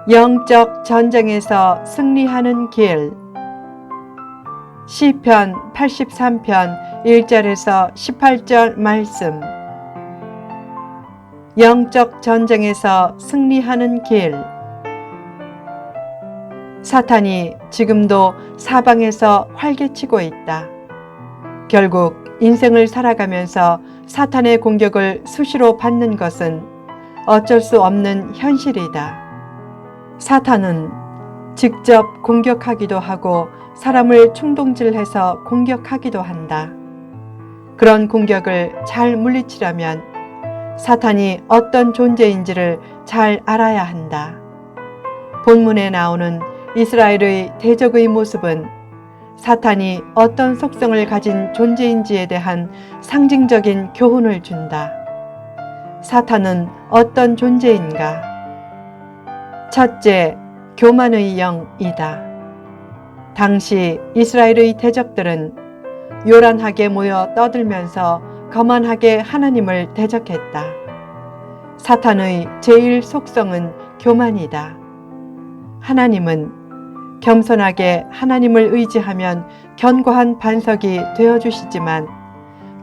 영적 전쟁에서 승리하는 길. 시편 83편 1절에서 18절 말씀. 영적 전쟁에서 승리하는 길. 사탄이 지금도 사방에서 활개치고 있다. 결국 인생을 살아가면서 사탄의 공격을 수시로 받는 것은 어쩔 수 없는 현실이다. 사탄은 직접 공격하기도 하고 사람을 충동질해서 공격하기도 한다. 그런 공격을 잘 물리치려면 사탄이 어떤 존재인지를 잘 알아야 한다. 본문에 나오는 이스라엘의 대적의 모습은 사탄이 어떤 속성을 가진 존재인지에 대한 상징적인 교훈을 준다. 사탄은 어떤 존재인가? 첫째, 교만의 영이다. 당시 이스라엘의 대적들은 요란하게 모여 떠들면서 거만하게 하나님을 대적했다. 사탄의 제1 속성은 교만이다. 하나님은 겸손하게 하나님을 의지하면 견고한 반석이 되어주시지만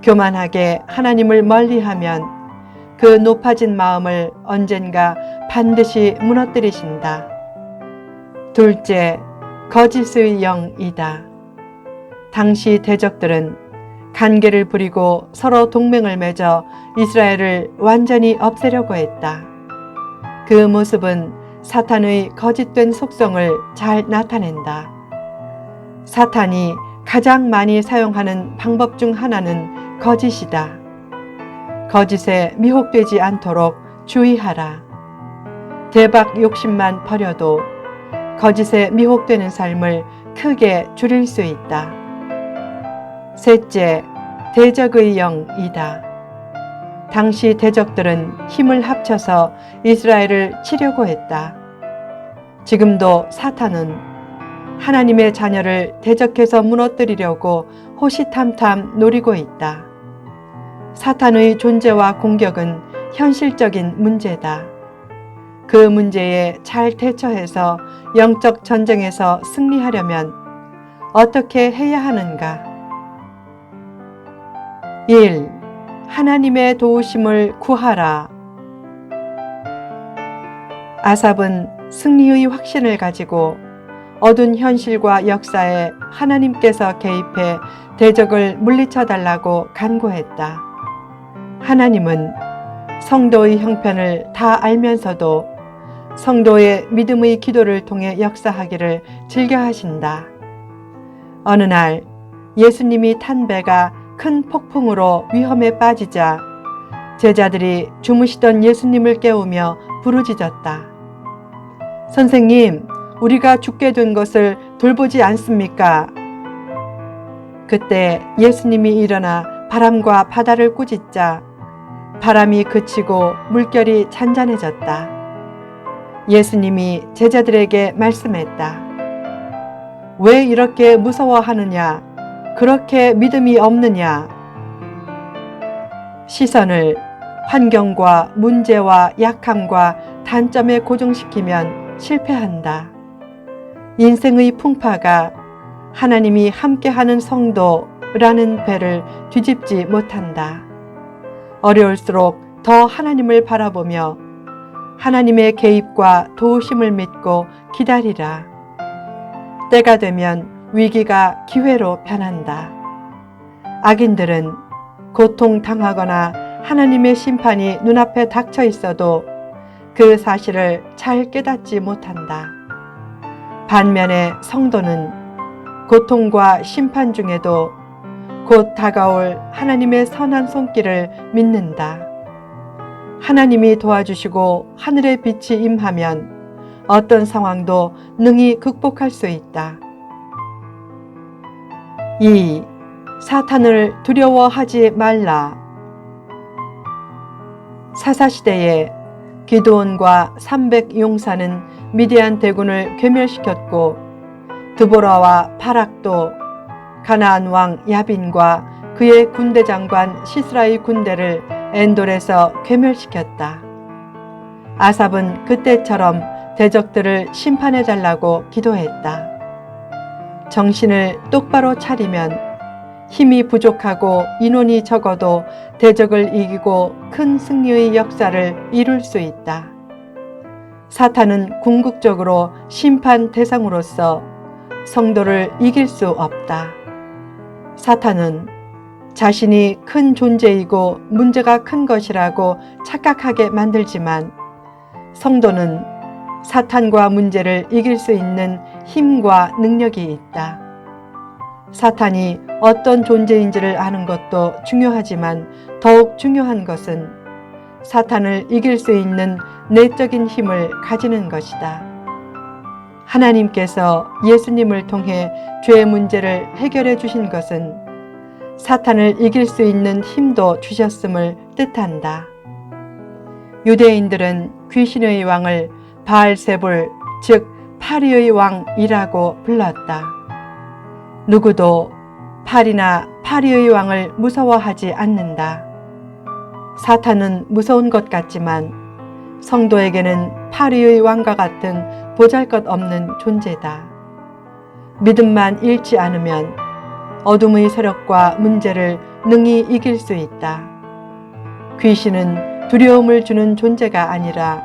교만하게 하나님을 멀리하면 그 높아진 마음을 언젠가 반드시 무너뜨리신다. 둘째, 거짓의 영이다. 당시 대적들은 간계를 부리고 서로 동맹을 맺어 이스라엘을 완전히 없애려고 했다. 그 모습은 사탄의 거짓된 속성을 잘 나타낸다. 사탄이 가장 많이 사용하는 방법 중 하나는 거짓이다. 거짓에 미혹되지 않도록 주의하라. 대박 욕심만 버려도 거짓에 미혹되는 삶을 크게 줄일 수 있다. 셋째, 대적의 영이다. 당시 대적들은 힘을 합쳐서 이스라엘을 치려고 했다. 지금도 사탄은 하나님의 자녀를 대적해서 무너뜨리려고 호시탐탐 노리고 있다. 사탄의 존재와 공격은 현실적인 문제다. 그 문제에 잘 대처해서 영적 전쟁에서 승리하려면 어떻게 해야 하는가? 1. 하나님의 도우심을 구하라. 아삽은 승리의 확신을 가지고 어두운 현실과 역사에 하나님께서 개입해 대적을 물리쳐 달라고 간구했다. 하나님은 성도의 형편을 다 알면서도 성도의 믿음의 기도를 통해 역사하기를 즐겨하신다. 어느 날 예수님이 탄 배가 큰 폭풍으로 위험에 빠지자 제자들이 주무시던 예수님을 깨우며 부르짖었다. 선생님, 우리가 죽게 된 것을 돌보지 않습니까? 그때 예수님이 일어나 바람과 바다를 꾸짖자 바람이 그치고 물결이 잔잔해졌다. 예수님이 제자들에게 말씀했다. 왜 이렇게 무서워하느냐? 그렇게 믿음이 없느냐? 시선을 환경과 문제와 약함과 단점에 고정시키면 실패한다. 인생의 풍파가 하나님이 함께하는 성도라는 배를 뒤집지 못한다. 어려울수록 더 하나님을 바라보며 하나님의 개입과 도우심을 믿고 기다리라. 때가 되면 위기가 기회로 변한다. 악인들은 고통당하거나 하나님의 심판이 눈앞에 닥쳐 있어도 그 사실을 잘 깨닫지 못한다. 반면에 성도는 고통과 심판 중에도 곧 다가올 하나님의 선한 손길을 믿는다. 하나님이 도와주시고 하늘의 빛이 임하면 어떤 상황도 능히 극복할 수 있다. 2. 사탄을 두려워하지 말라. 사사시대에 기드온과 300 용사는 미디안 대군을 괴멸시켰고 드보라와 바락도 가나안 왕 야빈과 그의 군대 장관 시스라의 군대를 엔돌에서 괴멸시켰다. 아삽은 그때처럼 대적들을 심판해달라고 기도했다. 정신을 똑바로 차리면 힘이 부족하고 인원이 적어도 대적을 이기고 큰 승리의 역사를 이룰 수 있다. 사탄은 궁극적으로 심판 대상으로서 성도를 이길 수 없다. 사탄은 자신이 큰 존재이고 문제가 큰 것이라고 착각하게 만들지만 성도는 사탄과 문제를 이길 수 있는 힘과 능력이 있다. 사탄이 어떤 존재인지를 아는 것도 중요하지만 더욱 중요한 것은 사탄을 이길 수 있는 내적인 힘을 가지는 것이다. 하나님께서 예수님을 통해 죄의 문제를 해결해 주신 것은 사탄을 이길 수 있는 힘도 주셨음을 뜻한다. 유대인들은 귀신의 왕을 바알세불, 즉 파리의 왕이라고 불렀다. 누구도 파리나 파리의 왕을 무서워하지 않는다. 사탄은 무서운 것 같지만 성도에게는 파리의 왕과 같은 보잘것없는 존재다. 믿음만 잃지 않으면 어둠의 세력과 문제를 능히 이길 수 있다. 귀신은 두려움을 주는 존재가 아니라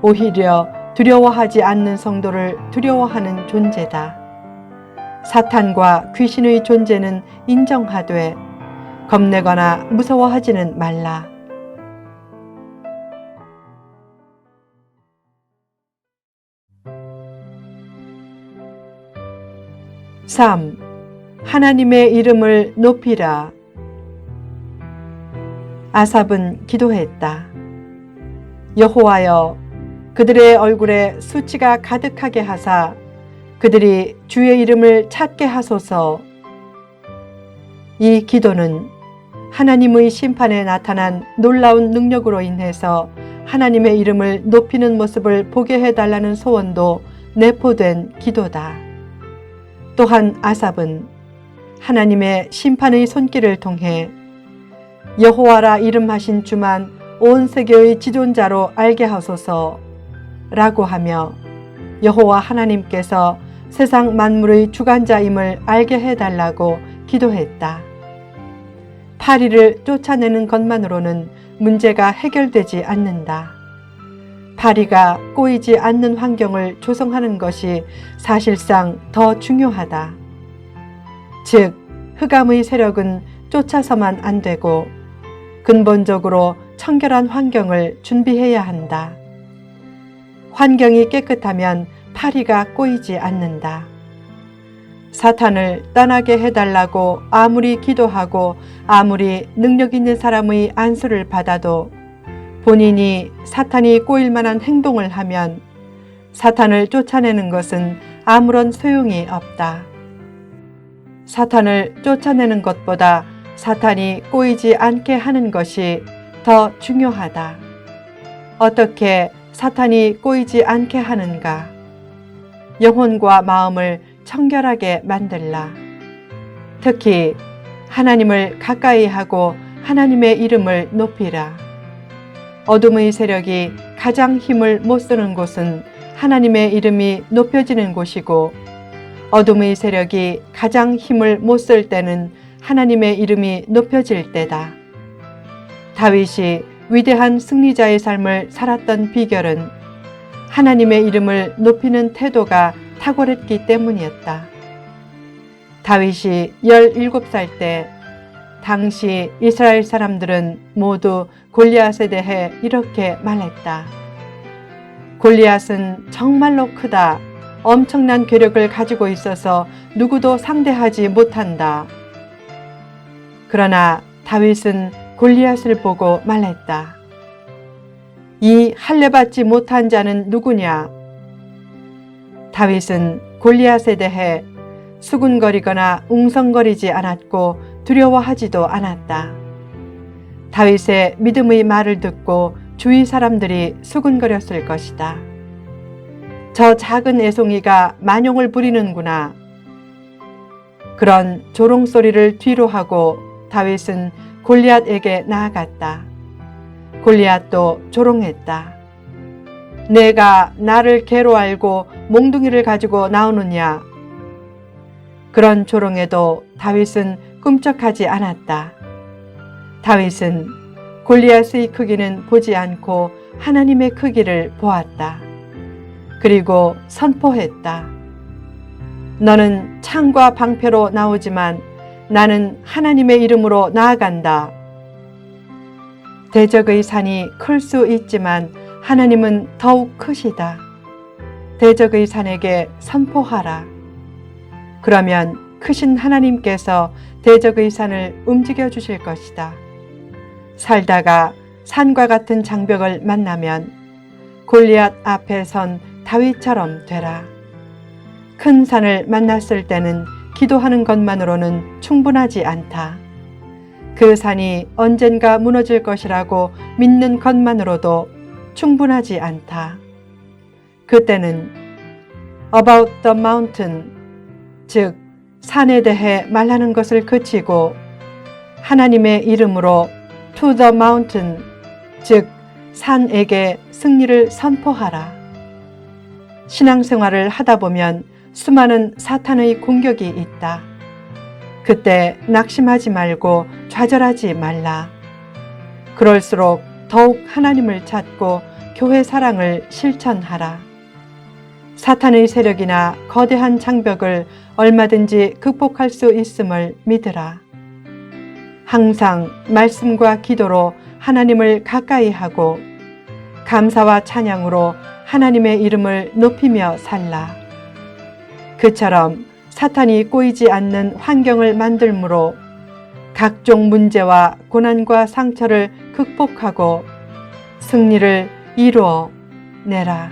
오히려 두려워하지 않는 성도를 두려워하는 존재다. 사탄과 귀신의 존재는 인정하되 겁내거나 무서워하지는 말라. 3. 하나님의 이름을 높이라. 아삽은 기도했다. 여호와여, 그들의 얼굴에 수치가 가득하게 하사 그들이 주의 이름을 찾게 하소서. 이 기도는 하나님의 심판에 나타난 놀라운 능력으로 인해서 하나님의 이름을 높이는 모습을 보게 해달라는 소원도 내포된 기도다. 또한 아삽은 하나님의 심판의 손길을 통해 여호와라 이름하신 주만 온 세계의 지존자로 알게 하소서 라고 하며 여호와 하나님께서 세상 만물의 주관자임을 알게 해달라고 기도했다. 파리를 쫓아내는 것만으로는 문제가 해결되지 않는다. 파리가 꼬이지 않는 환경을 조성하는 것이 사실상 더 중요하다. 즉, 흑암의 세력은 쫓아서만 안 되고 근본적으로 청결한 환경을 준비해야 한다. 환경이 깨끗하면 파리가 꼬이지 않는다. 사탄을 떠나게 해달라고 아무리 기도하고 아무리 능력 있는 사람의 안수를 받아도 본인이 사탄이 꼬일 만한 행동을 하면 사탄을 쫓아내는 것은 아무런 소용이 없다. 사탄을 쫓아내는 것보다 사탄이 꼬이지 않게 하는 것이 더 중요하다. 어떻게 사탄이 꼬이지 않게 하는가? 영혼과 마음을 청결하게 만들라. 특히 하나님을 가까이 하고 하나님의 이름을 높이라. 어둠의 세력이 가장 힘을 못 쓰는 곳은 하나님의 이름이 높여지는 곳이고 어둠의 세력이 가장 힘을 못 쓸 때는 하나님의 이름이 높여질 때다. 다윗이 위대한 승리자의 삶을 살았던 비결은 하나님의 이름을 높이는 태도가 탁월했기 때문이었다. 다윗이 17살 때 당시 이스라엘 사람들은 모두 골리앗에 대해 이렇게 말했다. 골리앗은 정말로 크다. 엄청난 괴력을 가지고 있어서 누구도 상대하지 못한다. 그러나 다윗은 골리앗을 보고 말했다. 이 할례받지 못한 자는 누구냐? 다윗은 골리앗에 대해 수군거리거나 웅성거리지 않았고 두려워하지도 않았다. 다윗의 믿음의 말을 듣고 주위 사람들이 수군거렸을 것이다. 저 작은 애송이가 만용을 부리는구나. 그런 조롱소리를 뒤로 하고 다윗은 골리앗에게 나아갔다. 골리앗도 조롱했다. 내가 나를 개로 알고 몽둥이를 가지고 나오느냐? 그런 조롱에도 다윗은 꿈쩍하지 않았다. 다윗은 골리앗의 크기는 보지 않고 하나님의 크기를 보았다. 그리고 선포했다. 너는 창과 방패로 나오지만 나는 하나님의 이름으로 나아간다. 대적의 산이 클 수 있지만 하나님은 더욱 크시다. 대적의 산에게 선포하라. 그러면 크신 하나님께서 대적의 산을 움직여 주실 것이다. 살다가 산과 같은 장벽을 만나면 골리앗 앞에 선 다윗처럼 되라. 큰 산을 만났을 때는 기도하는 것만으로는 충분하지 않다. 그 산이 언젠가 무너질 것이라고 믿는 것만으로도 충분하지 않다. 그때는 about the mountain, 즉 산에 대해 말하는 것을 그치고 하나님의 이름으로 to the mountain, 즉 산에게 승리를 선포하라. 신앙생활을 하다 보면 수많은 사탄의 공격이 있다. 그때 낙심하지 말고 좌절하지 말라. 그럴수록 더욱 하나님을 찾고 교회 사랑을 실천하라. 사탄의 세력이나 거대한 장벽을 얼마든지 극복할 수 있음을 믿으라. 항상 말씀과 기도로 하나님을 가까이 하고 감사와 찬양으로 하나님의 이름을 높이며 살라. 그처럼 사탄이 꼬이지 않는 환경을 만들므로 각종 문제와 고난과 상처를 극복하고 승리를 이루어 내라.